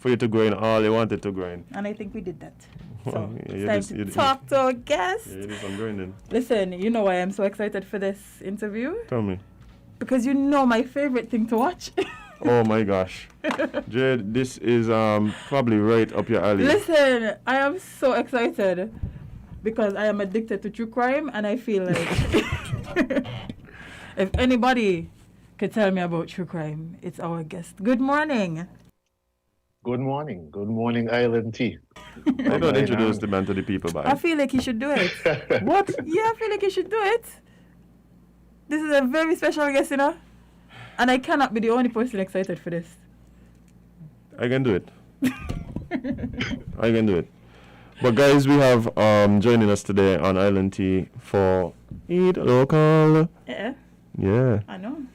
for you to grow in all you wanted to grow in. And I think we did that. So Well, it's time to talk to our guest. Yeah, it is I'm growing. Listen, you know why I'm so excited for this interview? Tell me. Because you know my favorite thing to watch. Oh my gosh. Jade, this is probably right up your alley. Listen, I am so excited because I am addicted to true crime and I feel like if anybody could tell me about true crime, it's our guest. Good morning. Good morning. Good morning, Island Tea. I don't introduce the man to the people, I feel like you should do it. What? Yeah, I feel like you should do it. This is a very special guest, you know? And I cannot be the only person excited for this. I can do it. I can do it. But guys, we have joining us today on Island Tea for Eat Local. Yeah. Yeah. I know.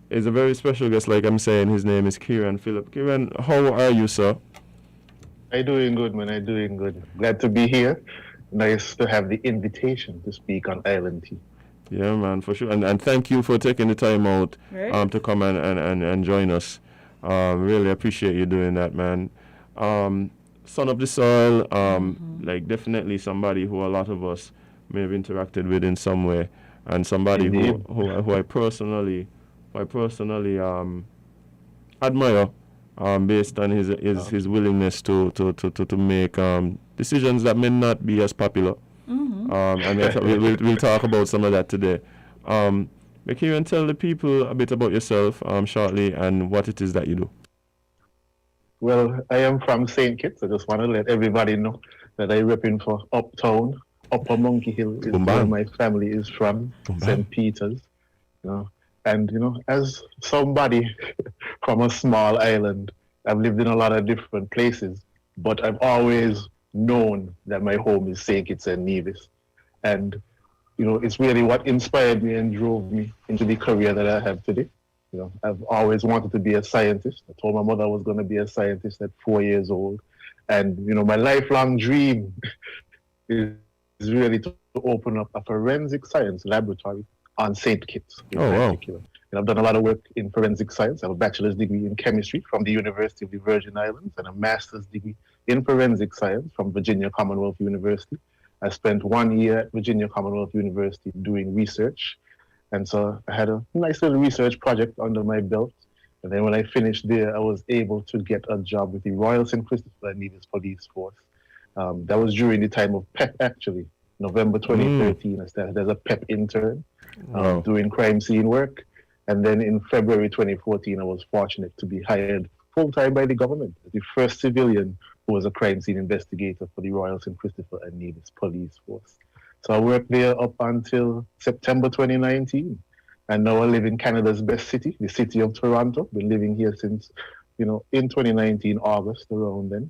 It's a very special guest, like I'm saying. His name is Ciaran Phillip. Ciaran, how are you, sir? I'm doing good, man. I'm doing good. Glad to be here. Nice to have the invitation to speak on Island Tea. Yeah, man, for sure. And thank you for taking the time out to come and join us. Really appreciate you doing that, man. Son of the soil, like definitely somebody who a lot of us may have interacted with in some way, and somebody who I personally admire based on his willingness to make decisions that may not be as popular. And we'll talk about some of that today. But can you tell the people a bit about yourself shortly and what it is that you do? Well, I am from St. Kitts. I just want to let everybody know that I repping for Uptown, Upper Monkey Hill is where my family is from, St. Peter's. You know, and you know, as somebody from a small island, I've lived in a lot of different places, but I've always known that my home is St. Kitts and Nevis. And, you know, it's really what inspired me and drove me into the career that I have today. You know, I've always wanted to be a scientist. I told my mother I was going to be a scientist at 4 years old. And, you know, my lifelong dream is really to open up a forensic science laboratory on St. Kitts in particular. And I've done a lot of work in forensic science. I have a bachelor's degree in chemistry from the University of the Virgin Islands and a master's degree in forensic science from Virginia Commonwealth University. I spent 1 year at Virginia Commonwealth University doing research. And so I had a nice little research project under my belt. And then when I finished there, I was able to get a job with the Royal St. Christopher and Nevis Police Force. That was during the time of PEP, actually. November 2013, I started as a PEP intern doing crime scene work. And then in February 2014, I was fortunate to be hired full-time by the government as the first civilian who was a crime scene investigator for the Royal St. Christopher and Nevis Police Force. So I worked there up until September 2019. And now I live in Canada's best city, the city of Toronto. Been living here since, you know, in 2019, August, around then.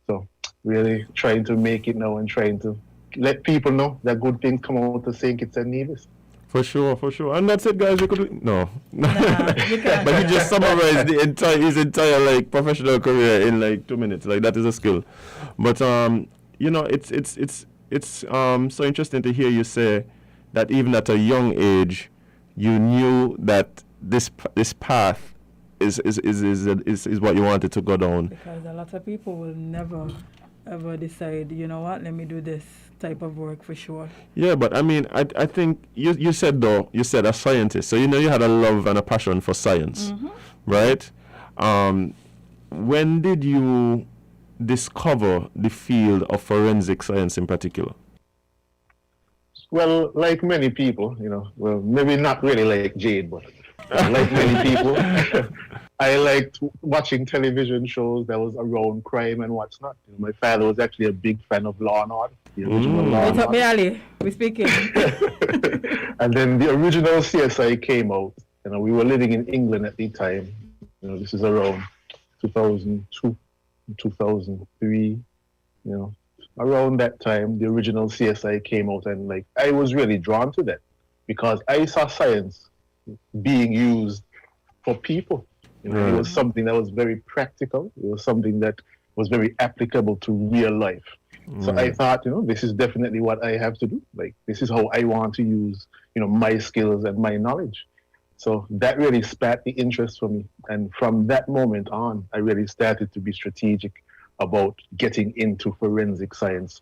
So really trying to make it now and trying to let people know that good things come out of St. Kitts and Nevis. For sure. And that's it, guys. We could no. Nah, you can't. But he just summarized his entire like professional career in like 2 minutes. Like that is a skill. But you know, it's so interesting to hear you say that even at a young age, you knew that this path is what you wanted to go down. Because a lot of people will never ever decide, you know what, let me do this type of work for sure. Yeah, but I mean, I think you said a scientist, so you know you had a love and a passion for science, right? When did you discover the field of forensic science in particular? Well, like many people, you know, well, maybe not really like Jade, but like many people, I liked watching television shows that was around crime and what's not. You know, my father was actually a big fan of Law and Order, the original Law and Order. Ali, we're speaking. And then the original CSI came out. You know, we were living in England at the time. You know, this is around 2002, 2003. You know, around that time, the original CSI came out, and like I was really drawn to that because I saw science being used for people. You know, it was something that was very practical. It was something that was very applicable to real life. So I thought, you know, this is definitely what I have to do. Like, this is how I want to use, you know, my skills and my knowledge. So that really sparked the interest for me. And from that moment on, I really started to be strategic about getting into forensic science,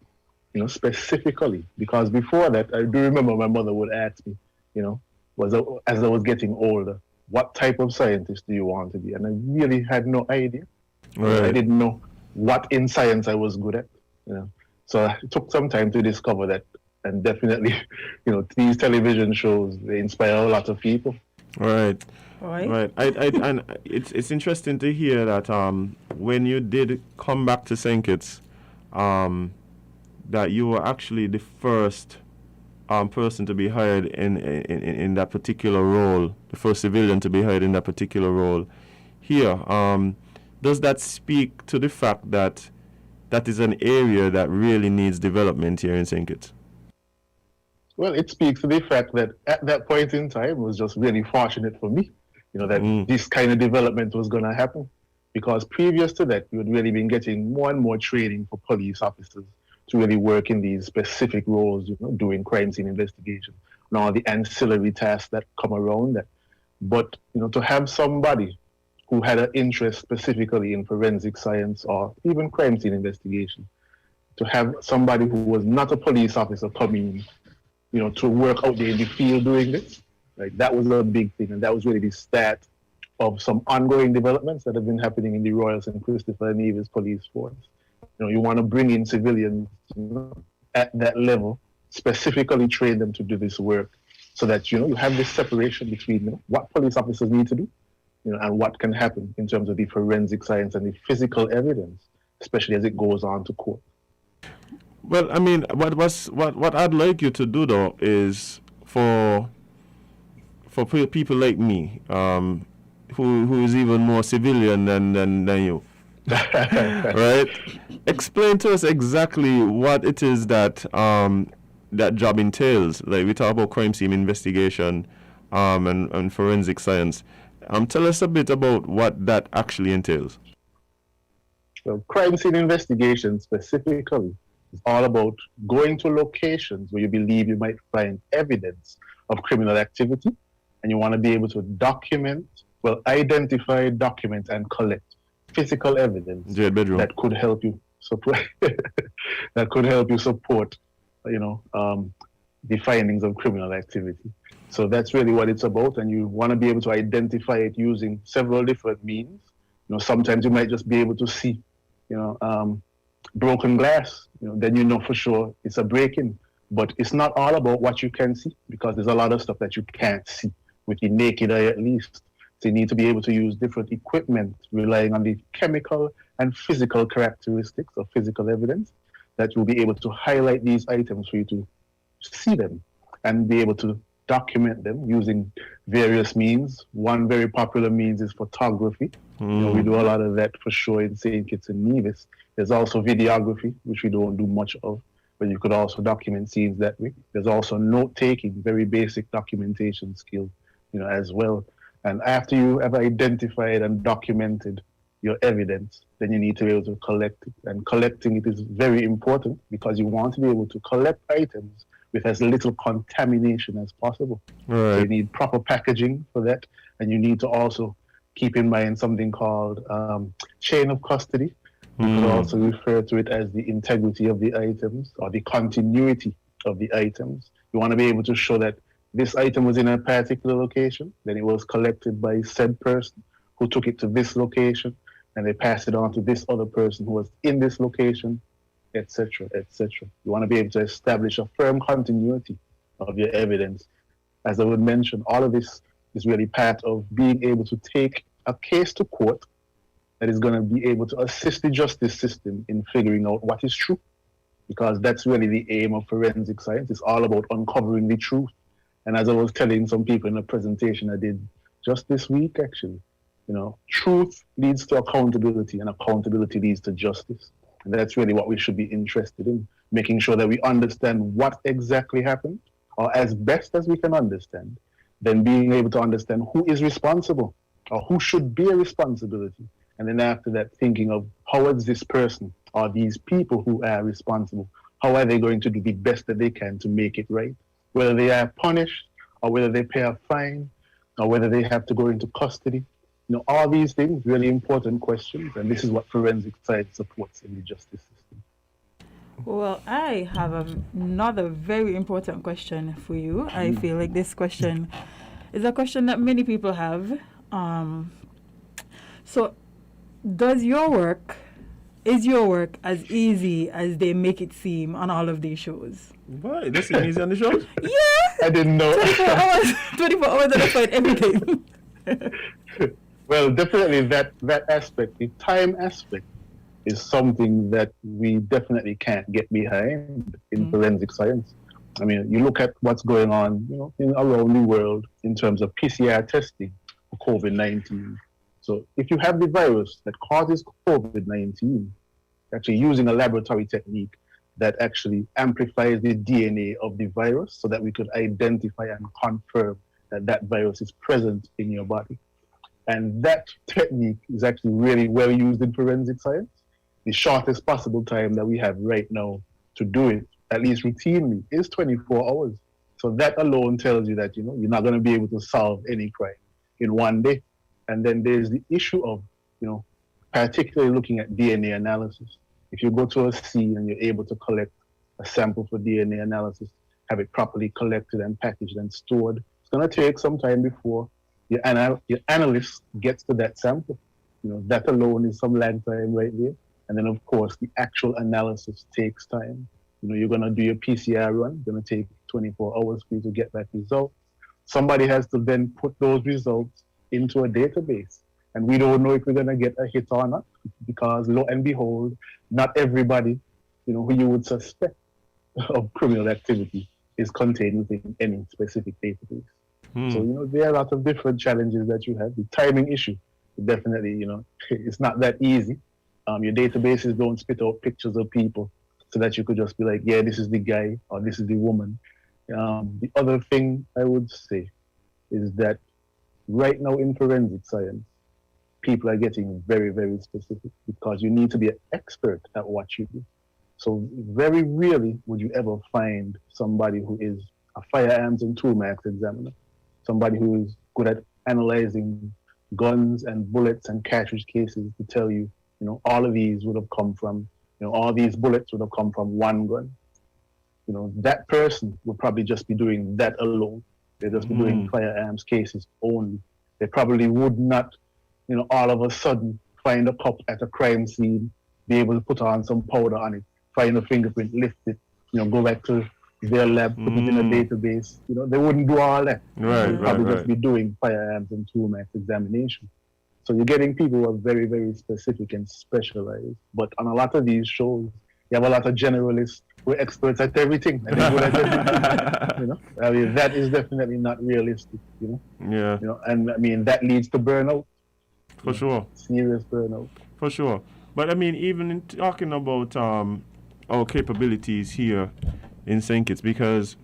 specifically. Because before that, I do remember my mother would ask me, as I was getting older, what type of scientist do you want to be? And I really had no idea. Right. I didn't know what in science I was good at. So it took some time to discover that. And definitely, these television shows, they inspire a lot of people. Right. Right. And it's interesting to hear that when you did come back to St. Kitts, that you were actually the first person to be hired in that particular role, the first civilian to be hired in that particular role here. Does that speak to the fact that that is an area that really needs development here in St. Kitts? Well, it speaks to the fact that at that point in time, it was just really fortunate for me, that this kind of development was going to happen. Because previous to that, we had really been getting more and more training for police officers to really work in these specific roles, doing crime scene investigation and all the ancillary tasks that come around that. But, to have somebody who had an interest specifically in forensic science or even crime scene investigation, to have somebody who was not a police officer come in, to work out there in the field doing this, like that was a big thing. And that was really the start of some ongoing developments that have been happening in the Royal St. Christopher Nevis Police Force. You want to bring in civilians at that level, specifically train them to do this work so that, you have this separation between what police officers need to do, and what can happen in terms of the forensic science and the physical evidence, especially as it goes on to court. Well, I mean, what I'd like you to do though is for people like me, who is even more civilian than you, right? Explain to us exactly what it is that that job entails. Like we talk about crime scene investigation, and forensic science. Tell us a bit about what that actually entails. Well, crime scene investigation specifically is all about going to locations where you believe you might find evidence of criminal activity, and you want to be able to identify, document, and collect physical evidence Jade, bedroom. that could help you support the findings of criminal activity. So that's really what it's about, and you want to be able to identify it using several different means. Sometimes you might just be able to see, broken glass. Then for sure it's a break-in. But it's not all about what you can see, because there's a lot of stuff that you can't see with the naked eye at least. So you need to be able to use different equipment relying on the chemical and physical characteristics of physical evidence that will be able to highlight these items for you to see them and be able to document them using various means. One very popular means is photography. We do a lot of that for sure in St. Kitts and Nevis. There's also videography, which we don't do much of, but you could also document scenes that way. There's also note-taking, very basic documentation skill, as well. And after you have identified and documented your evidence, then you need to be able to collect it. And collecting it is very important because you want to be able to collect items with as little contamination as possible. Right. So you need proper packaging for that, and you need to also keep in mind something called chain of custody. You could also refer to it as the integrity of the items or the continuity of the items. You want to be able to show that this item was in a particular location, then it was collected by said person who took it to this location, and they passed it on to this other person who was in this location, etc., etc. You want to be able to establish a firm continuity of your evidence. As I would mention, all of this is really part of being able to take a case to court that is going to be able to assist the justice system in figuring out what is true. Because that's really the aim of forensic science. It's all about uncovering the truth. And as I was telling some people in a presentation I did just this week, actually, truth leads to accountability, and accountability leads to justice. And that's really what we should be interested in, making sure that we understand what exactly happened, or as best as we can understand, then being able to understand who is responsible or who should bear responsibility. And then after that, thinking of how is this person or these people who are responsible, how are they going to do the best that they can to make it right? Whether they are punished or whether they pay a fine, or whether they have to go into custody. All these things, really important questions, and this is what forensic science supports in the justice system. Well, I have another very important question for you. I feel like this question is a question that many people have. So, is your work as easy as they make it seem on all of these shows? Why? This is easy on the show? Yeah! I didn't know. 24 hours and I find everything. Well, definitely that aspect, the time aspect, is something that we definitely can't get behind in forensic science. I mean, you look at what's going on, around the world in terms of PCR testing for COVID-19. So if you have the virus that causes COVID-19, actually using a laboratory technique that actually amplifies the DNA of the virus so that we could identify and confirm that that virus is present in your body. And that technique is actually really well used in forensic science. The shortest possible time that we have right now to do it, at least routinely, is 24 hours. So that alone tells you that, you're not going to be able to solve any crime in one day. And then there's the issue of, particularly looking at DNA analysis. If you go to a scene and you're able to collect a sample for DNA analysis, have it properly collected and packaged and stored, it's going to take some time before your analyst gets to that sample. That alone is some lag time right there. And then, of course, the actual analysis takes time. You're going to do your PCR run. It's going to take 24 hours for you to get that result. Somebody has to then put those results into a database. And we don't know if we're going to get a hit or not, because lo and behold, not everybody, who you would suspect of criminal activity is contained within any specific database. So, there are a lot of different challenges that you have. The timing issue, definitely, it's not that easy. Your databases don't spit out pictures of people so that you could just be like, yeah, this is the guy or this is the woman. The other thing I would say is that right now in forensic science, people are getting very, very specific because you need to be an expert at what you do. So very rarely would you ever find somebody who is a firearms and toolmax examiner, somebody who is good at analyzing guns and bullets and cartridge cases to tell you, all of these would have come from, all these bullets would have come from one gun. That person would probably just be doing that alone. They'd just be doing firearms cases only. They probably would not, all of a sudden find a cup at a crime scene, be able to put on some powder on it, find a fingerprint, lift it, go back to their lab, put it in a database. They wouldn't do all that. They'd probably just be doing firearms and toolmax examination. So you're getting people who are very, very specific and specialized. But on a lot of these shows, you have a lot of generalists who are experts at everything. And they're good at everything. I mean, that is definitely not realistic. Yeah. And I mean that leads to burnout. For sure. Serious burnout. For sure. But I mean, even in talking about our capabilities here in St. Kitts, because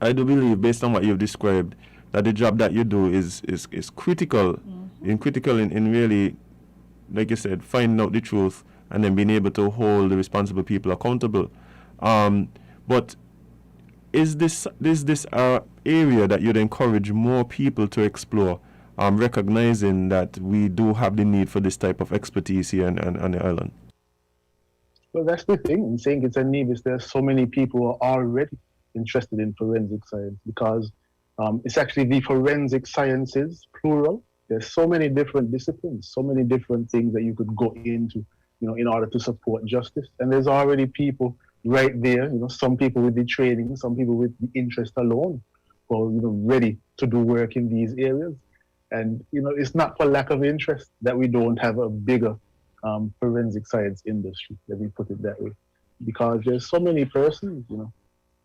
I do believe, based on what you've described, that the job that you do is critical, in really, like you said, finding out the truth and then being able to hold the responsible people accountable. But is this area that you'd encourage more people to explore, recognizing that we do have the need for this type of expertise here on the island? Well, that's the thing. In St. Kitts and Nevis, there are so many people who are already interested in forensic science because it's actually the forensic sciences, plural. There's so many different disciplines, so many different things that you could go into, in order to support justice. And there's already people right there, some people with the training, some people with the interest alone, who are, ready to do work in these areas. And, it's not for lack of interest that we don't have a bigger forensic science industry, let me put it that way. Because there's so many persons, who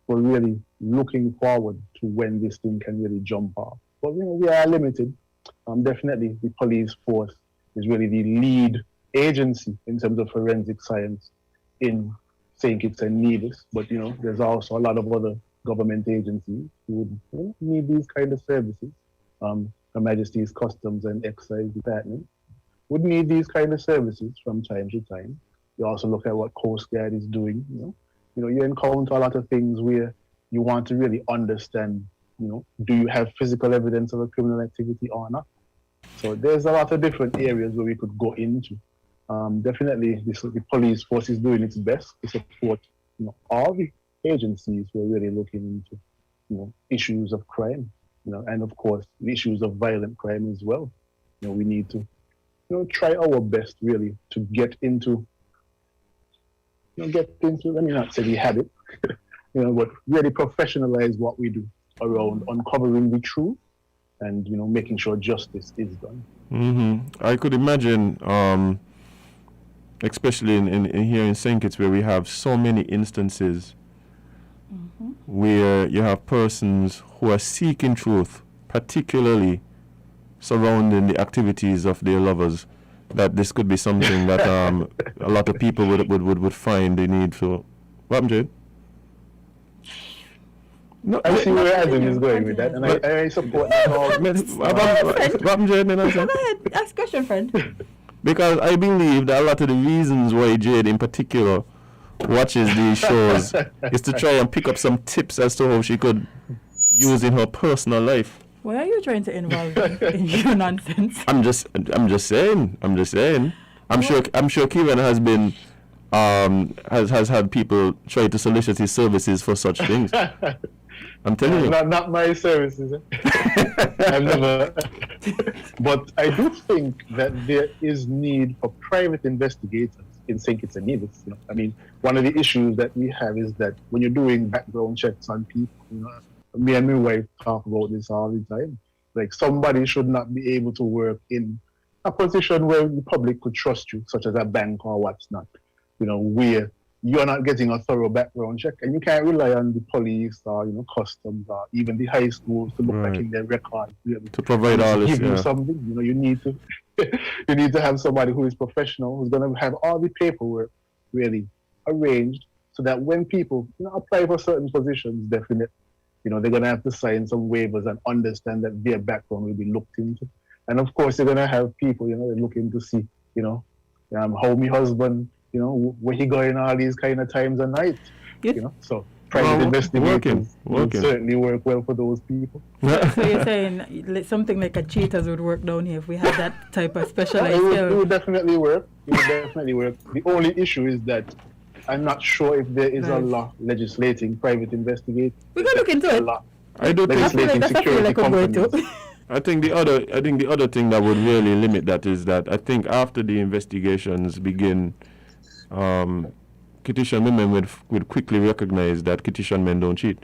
are really looking forward to when this thing can really jump off. But, we are limited. Definitely the police force is really the lead agency in terms of forensic science in St. Kitts and Nevis. But, there's also a lot of other government agencies who would need these kind of services. Her Majesty's Customs and Excise Department would need these kind of services from time to time. You also look at what Coast Guard is doing. You encounter a lot of things where you want to really understand do you have physical evidence of a criminal activity or not? So there's a lot of different areas where we could go into. Definitely, the police force is doing its best to support, all the agencies who are really looking into, issues of crime, and of course the issues of violent crime as well. We need to, try our best really to get into, let me not say the habit, but really professionalize what we do around uncovering the truth and, making sure justice is done. Mm-hmm. I could imagine, especially in here in St. Kitts, where we have so many instances where you have persons who are seeking truth, particularly surrounding the activities of their lovers, that this could be something that a lot of people would find the need for. What, Jade? No, I see where Azem is going with that, and I support that all. What, Jade? Go ahead, ask question, friend. Because I believe that a lot of the reasons why Jade in particular watches these shows is to try and pick up some tips as to how she could use in her personal life. Why are you trying to involve me in your nonsense? I'm just saying. I'm sure Kevon has been has had people try to solicit his services for such things. I'm telling you. Not my services. I've never. But I do think that there is need for private investigators in St. Kitts and Nevis. I mean, one of the issues that we have is that when you're doing background checks on people, me and my wife talk about this all the time. Like, somebody should not be able to work in a position where the public could trust you, such as a bank or what's not, where you're not getting a thorough background check, and you can't rely on the police or, customs or even the high schools to look back in their records to provide all this. Give you something, you need to you need to have somebody who is professional, who's going to have all the paperwork really arranged, so that when people apply for certain positions, definitely, they're going to have to sign some waivers and understand that their background will be looked into. And of course, they're going to have people, they're looking to see, how my husband, where he going all these kind of times and nights, So private investigators would certainly work well for those people. So you're saying something like a cheaters would work down here if we had that type of specialized skill? It would definitely work. The only issue is that I'm not sure if there is a law legislating private investigators. We can look into it. I do think legislating security companies. I think the other thing that would really limit that is that I think after the investigations begin, Kittitian women would quickly recognize that Kittitian men don't cheat,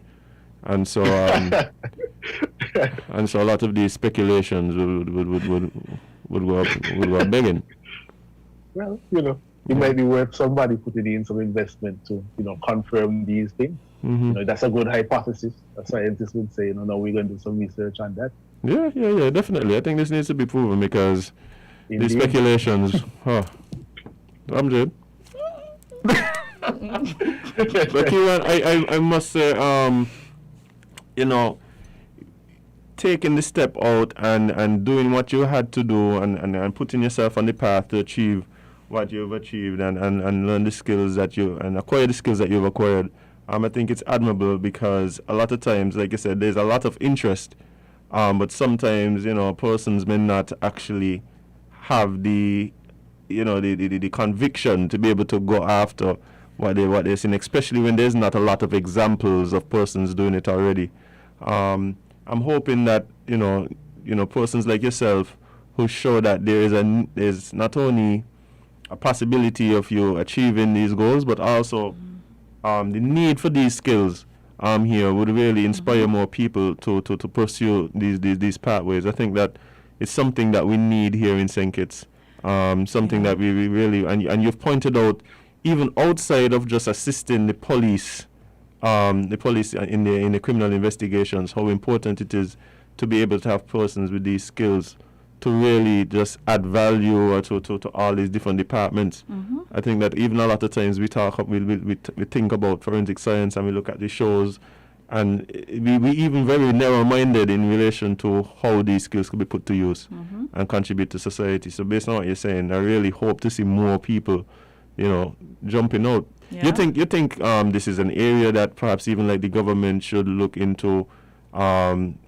and so and so a lot of these speculations would go up begging. Well, it might be worth somebody putting in some investment to confirm these things. That's a good hypothesis. A scientist would say, now we're going to do some research on that. Yeah, definitely. I think this needs to be proven because the speculations. I'm Jade. But Kevon, I must say, taking the step out and doing what you had to do and putting yourself on the path to achieve what you've achieved and learn the skills and acquire the skills that you've acquired. I think it's admirable because a lot of times, like I said, there's a lot of interest, but sometimes, persons may not actually have the conviction to be able to go after what they're seeing, especially when there's not a lot of examples of persons doing it already. I'm hoping that persons like yourself who show that there's not only a possibility of you achieving these goals, but also the need for these skills here would really inspire more people to pursue these pathways. I think that it's something that we need here in St. Kitts. Something that we really, and you've pointed out, even outside of just assisting the police in the criminal investigations, how important it is to be able to have persons with these skills to really just add value to all these different departments. I think that even a lot of times we think about forensic science and we look at the shows, and we even very narrow-minded in relation to how these skills could be put to use and contribute to society. So based on what you're saying, I really hope to see more people, jumping out. Yeah. You think this is an area that perhaps even like the government should look into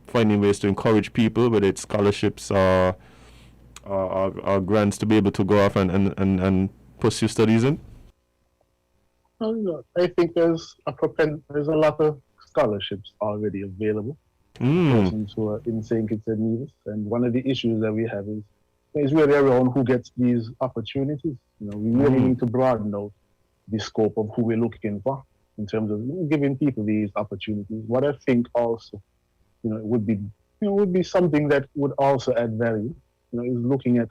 finding ways to encourage people, whether it's scholarships or grants to be able to go off and pursue studies in? Well, I think there's a lot of scholarships already available for persons who are in St. Kitts and Nevis. And one of the issues that we have is really around who gets these opportunities. We really need to broaden out the scope of who we're looking for in terms of giving people these opportunities. What I think also, it would be something that would also add value, is looking at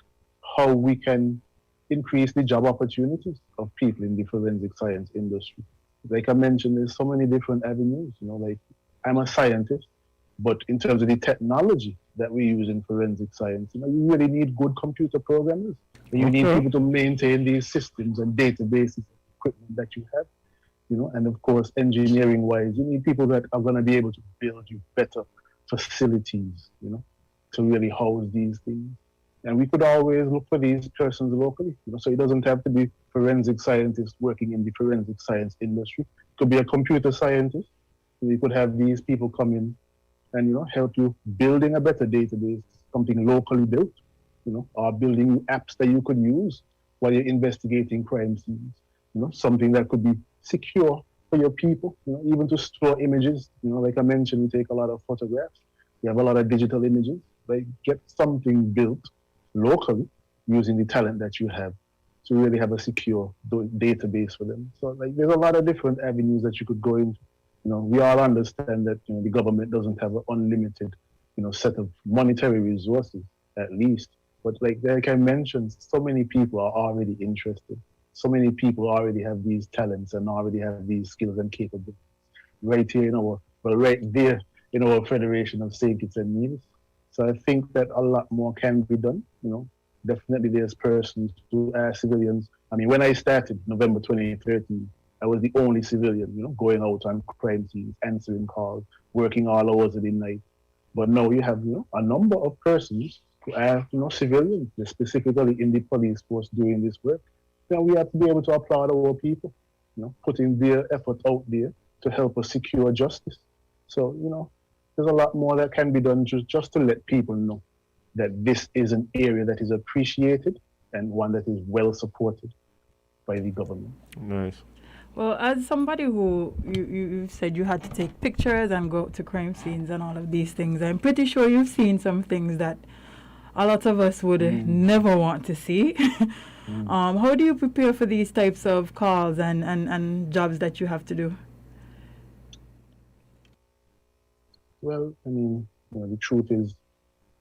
how we can increase the job opportunities of people in the forensic science industry. Like I mentioned, there's so many different avenues, like I'm a scientist, but in terms of the technology that we use in forensic science, you really need good computer programmers. And you need people to maintain these systems and databases, equipment that you have, and of course, engineering wise, you need people that are going to be able to build you better facilities, to really house these things. And we could always look for these persons locally, so it doesn't have to be forensic scientists working in the forensic science industry. It could be a computer scientist. We could have these people come in and, help you building a better database, something locally built, or building apps that you could use while you're investigating crime scenes, something that could be secure for your people, even to store images. Like I mentioned, we take a lot of photographs. We have a lot of digital images. Like get something built locally using the talent that you have to really have a secure database for them. So there's a lot of different avenues that you could go into. We all understand that the government doesn't have an unlimited set of monetary resources at least. But like I mentioned, so many people are already interested. So many people already have these talents and already have these skills and capabilities right here right there in our Federation of St. Kitts and Nevis. So I think that a lot more can be done. Definitely there's persons who are civilians. I mean, when I started November 2013, I was the only civilian, going out on crime scenes, answering calls, working all hours of the night. But now you have, a number of persons who are, civilians, specifically in the police force doing this work. We have to be able to applaud our people, putting their effort out there to help us secure justice. So, there's a lot more that can be done just to let people know that this is an area that is appreciated and one that is well supported by the government. Nice. Well, as somebody who you said you had to take pictures and go to crime scenes and all of these things, I'm pretty sure you've seen some things that a lot of us would never want to see. How do you prepare for these types of calls and jobs that you have to do? Well, I mean, the truth is,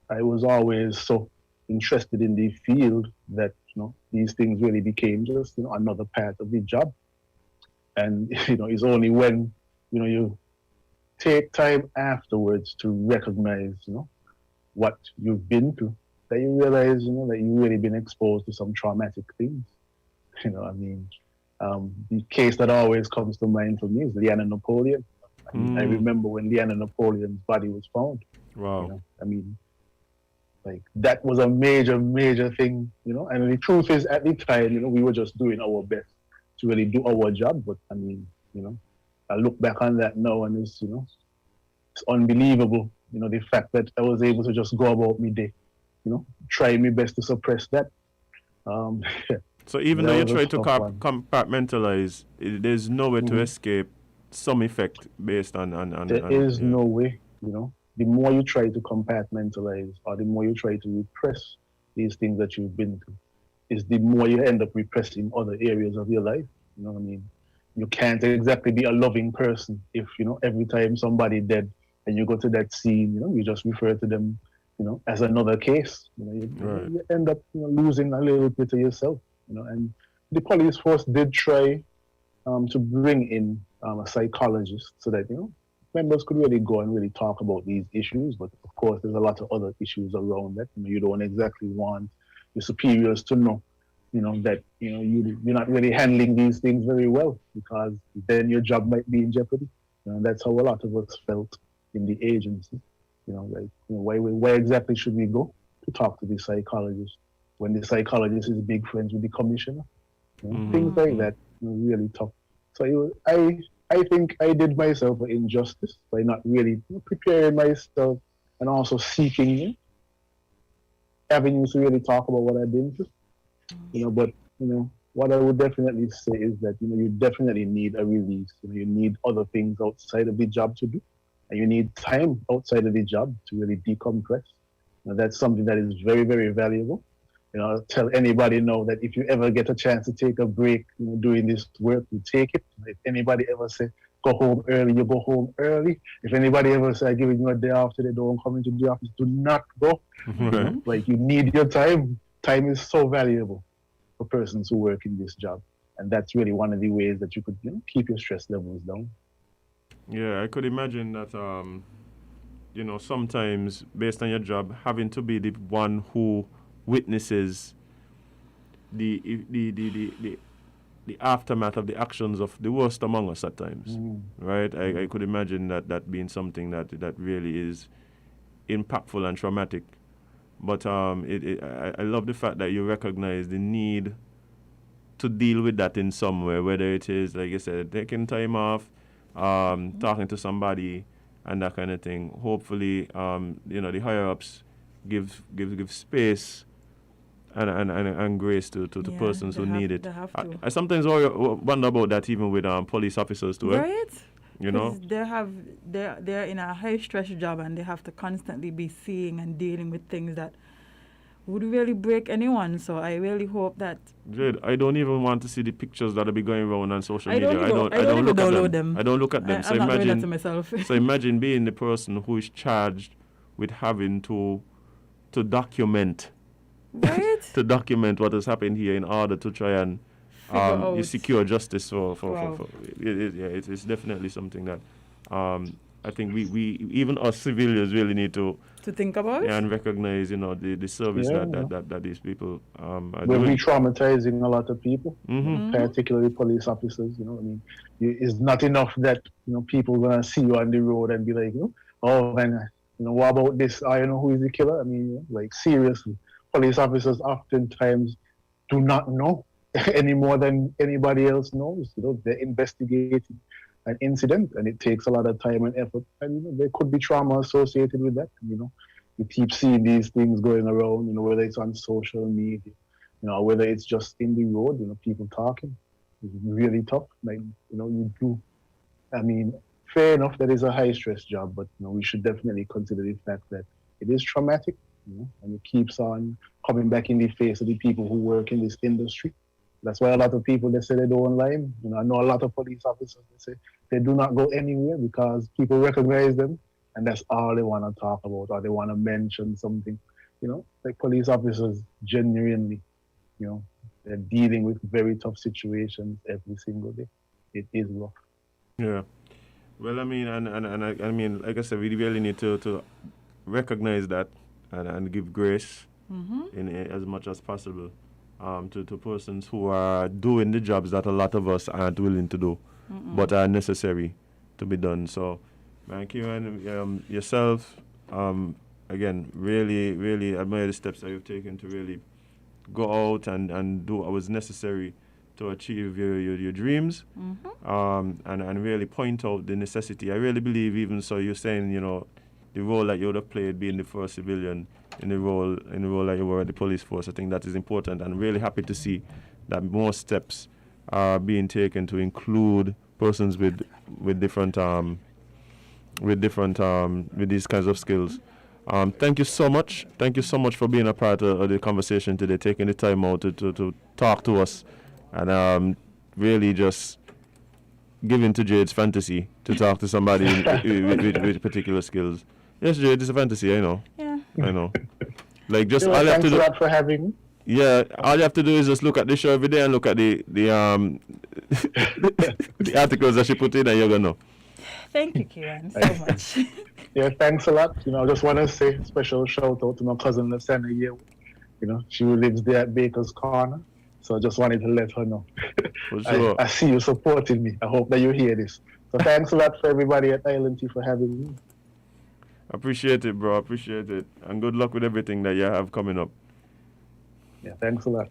I was always so interested in the field that, these things really became just, another part of the job. And, it's only when, you take time afterwards to recognize, what you've been through, that you realize, that you've really been exposed to some traumatic things. The case that always comes to mind for me is Leanna Napoleon. I remember when Leanna Napoleon's body was found. Wow. That was a major, major thing, and the truth is at the time, we were just doing our best to really do our job. But I look back on that now and it's, it's unbelievable, the fact that I was able to just go about my day, try my best to suppress that. So even though you try to compartmentalize, there's no way to escape some effect based on there is no way, the more you try to compartmentalize or the more you try to repress these things that you've been through, is the more you end up repressing other areas of your life. You can't exactly be a loving person if, every time somebody dead and you go to that scene, you just refer to them, as another case. You end up losing a little bit of yourself, and the police force did try to bring in a psychologist so that, members could really go and really talk about these issues. But of course, there's a lot of other issues around that. You don't exactly want your superiors to know, that, you're not really handling these things very well, because then your job might be in jeopardy. That's how a lot of us felt in the agency. Where exactly should we go to talk to the psychologist when the psychologist is big friends with the commissioner? Things like that, really tough. So I I think I did myself an injustice by not really preparing myself and also seeking avenues to really talk about what I've been through. But what I would definitely say is that you definitely need a release. You need other things outside of the job to do, and you need time outside of the job to really decompress. That's something that is very, very valuable. I'll tell anybody now that if you ever get a chance to take a break, doing this work, you take it. If anybody ever say go home early, you go home early. If anybody ever say giving you a day after they don't come into the office, do not go. Like you need your time. Time is so valuable for persons who work in this job, and that's really one of the ways that you could keep your stress levels down. Yeah, I could imagine that. Sometimes based on your job, having to be the one who witnesses the aftermath of the actions of the worst among us at times, right? I could imagine that being something that really is impactful and traumatic. But I love the fact that you recognize the need to deal with that in some way, whether it is, like you said, taking time off, talking to somebody, and that kind of thing. Hopefully, the higher ups give space and grace to persons who need it. I sometimes wonder about that even with police officers too. Right? They're in a high stress job and they have to constantly be seeing and dealing with things that would really break anyone. So I really hope that Jade, I don't even want to see the pictures that'll be going around on social media. I don't look at them. I don't look at them. I'm not doing that to myself. So imagine being the person who is charged with having to document right? to document what has happened here in order to try and you secure justice for it's definitely something that I think we even us civilians really need to think about and recognize the service that these people are we're doing. Re-traumatizing a lot of people, particularly police officers. It's not enough that people gonna see you on the road and be like, oh man, what about this? I know who is the killer. I mean, like seriously, police officers oftentimes do not know any more than anybody else knows. They're investigating an incident, and it takes a lot of time and effort. And there could be trauma associated with that. You keep seeing these things going around. Whether it's on social media, whether it's just in the road. People talking. It's really tough. Like you do. I mean, fair enough that it's a high stress job, but we should definitely consider the fact that it is traumatic. And it keeps on coming back in the face of the people who work in this industry. That's why a lot of people, they say they don't lie. I know a lot of police officers, they say they do not go anywhere because people recognize them and that's all they want to talk about, or they want to mention something. Like police officers genuinely, they're dealing with very tough situations every single day. It is rough. Yeah. Well, I mean, I mean, like I said, we really need to recognize that and give grace in as much as possible to persons who are doing the jobs that a lot of us aren't willing to do, but are necessary to be done. So, man, Ciaran, yourself, again, really, really admire the steps that you've taken to really go out and do what was necessary to achieve your dreams, and really point out the necessity. I really believe, even so, you're saying, the role that you would have played being the first civilian in the role that you were at the police force. I think that is important, and really happy to see that more steps are being taken to include persons with these kinds of skills. Thank you so much. Thank you so much for being a part of the conversation today, taking the time out to talk to us, and really just giving to Jade's fantasy to talk to somebody with particular skills. Yes, Jade, it's a fantasy, I know. Yeah. I know. Like, just all you have to do. Thanks a lot for having me. Yeah, all you have to do is just look at the show every day and look at the the articles that she put in, and you're gonna know. Thank you, Ciaran, so much. Yeah, thanks a lot. I just want to say a special shout out to my cousin Lasana here. She lives there at Baker's Corner. So I just wanted to let her know. For sure. I see you supporting me. I hope that you hear this. So thanks a lot for everybody at Island Tea for having me. Appreciate it, bro. Appreciate it. And good luck with everything that you have coming up. Yeah, thanks a lot.